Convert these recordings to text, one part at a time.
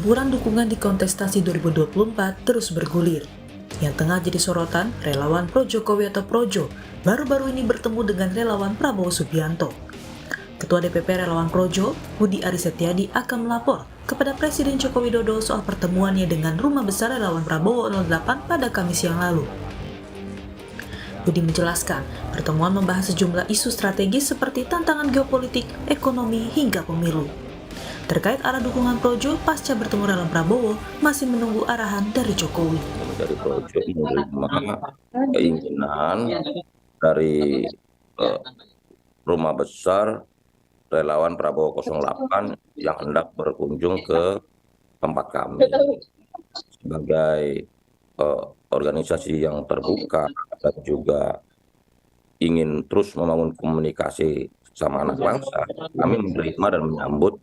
Pertempuran dukungan di kontestasi 2024 terus bergulir. Yang tengah jadi sorotan, relawan pro Jokowi atau Projo baru-baru ini bertemu dengan relawan Prabowo Subianto. Ketua DPP Relawan Projo, Budi Aris Setiadi akan melapor kepada Presiden Joko Widodo soal pertemuannya dengan Rumah Besar Relawan Prabowo 08 pada Kamis yang lalu. Budi menjelaskan, pertemuan membahas sejumlah isu strategis seperti tantangan geopolitik, ekonomi, hingga pemilu. Terkait arah dukungan Projo pasca bertemu relawan Prabowo, masih menunggu arahan dari Jokowi. Dari Projo menerima keinginan dari Rumah Besar Relawan Prabowo 08 yang hendak berkunjung ke tempat kami. Sebagai organisasi yang terbuka dan juga ingin terus membangun komunikasi sama anak bangsa, kami menerima dan menyambut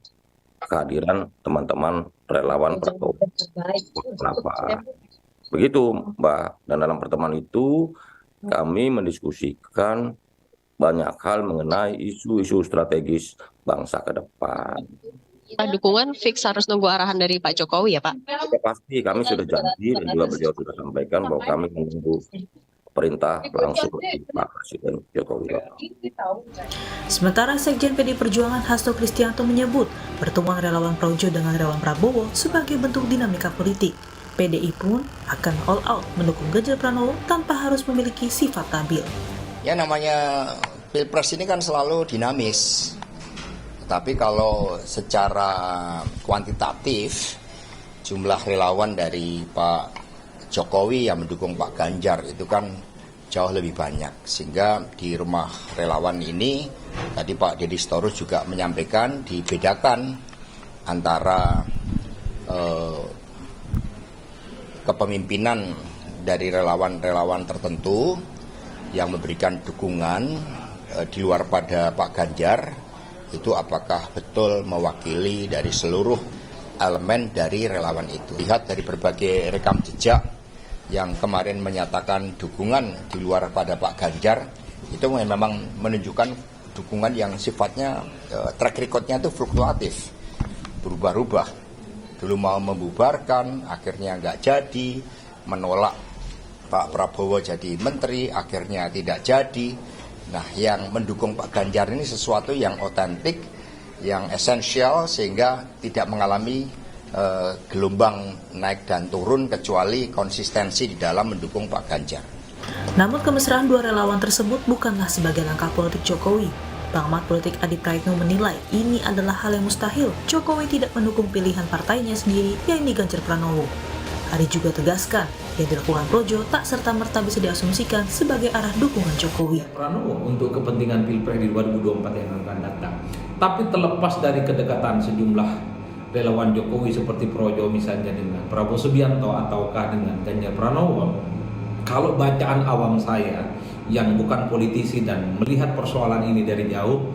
kehadiran teman-teman relawan Prabowo. Kenapa? Begitu, Mbak. Dan dalam pertemuan itu kami mendiskusikan banyak hal mengenai isu-isu strategis bangsa ke depan. Dukungan fix harus nunggu arahan dari Pak Jokowi ya, Pak? Ya, pasti kami sudah janji dan juga beliau sudah sampaikan bahwa kami menunggu perintah langsung dari Pak Presiden Joko Widodo. Sementara Sekjen PD Perjuangan Hasto Kristianto menyebut pertemuan relawan Projo dengan relawan Prabowo sebagai bentuk dinamika politik. PDI pun akan all out mendukung Ganjar Pranowo tanpa harus memiliki sifat stabil. Ya, namanya Pilpres ini kan selalu dinamis. Tapi kalau secara kuantitatif jumlah relawan dari Pak Jokowi yang mendukung Pak Ganjar itu kan jauh lebih banyak. Sehingga di rumah relawan ini tadi Pak Deddy Sitorus juga menyampaikan dibedakan antara kepemimpinan dari relawan-relawan tertentu yang memberikan dukungan di luar pada Pak Ganjar, itu apakah betul mewakili dari seluruh elemen dari relawan itu. Lihat dari berbagai rekam jejak yang kemarin menyatakan dukungan di luar pada Pak Ganjar, itu memang menunjukkan dukungan yang sifatnya track recordnya itu fluktuatif, berubah-ubah. Dulu mau membubarkan, akhirnya nggak jadi, menolak Pak Prabowo jadi menteri, akhirnya tidak jadi. Nah, yang mendukung Pak Ganjar ini sesuatu yang otentik, yang esensial, sehingga tidak mengalami gelombang naik dan turun kecuali konsistensi di dalam mendukung Pak Ganjar. Namun kemesraan dua relawan tersebut bukanlah sebagai langkah politik Jokowi. Pengamat politik Adi Praetno menilai ini adalah hal yang mustahil. Jokowi tidak mendukung pilihan partainya sendiri, yakni Ganjar Pranowo. Adi juga tegaskan, yang dilakukan Projo tak serta-merta bisa diasumsikan sebagai arah dukungan Jokowi. Pranowo untuk kepentingan Pilpres di 2024 yang akan datang. Tapi terlepas dari kedekatan sejumlah relawan Jokowi seperti Projo misalnya dengan Prabowo Subianto ataukah dengan Ganjar Pranowo, kalau bacaan awam saya yang bukan politisi dan melihat persoalan ini dari jauh,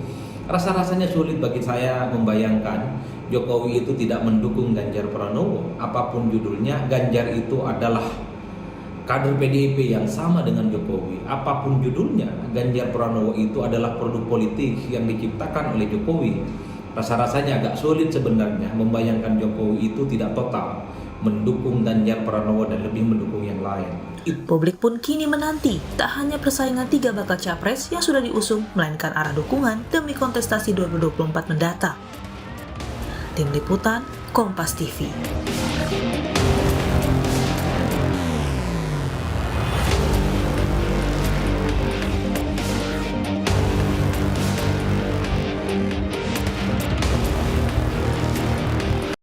rasa-rasanya sulit bagi saya membayangkan Jokowi itu tidak mendukung Ganjar Pranowo. Apapun judulnya, Ganjar itu adalah kader PDIP yang sama dengan Jokowi. Apapun judulnya, Ganjar Pranowo itu adalah produk politik yang diciptakan oleh Jokowi. Rasa-rasanya agak sulit sebenarnya membayangkan Jokowi itu tidak total mendukung Ganjar Pranowo dan lebih mendukung yang lain. Publik pun kini menanti tak hanya persaingan 3 bakal capres yang sudah diusung, melainkan arah dukungan demi kontestasi 2024 mendatang. Tim Liputan, Kompas TV.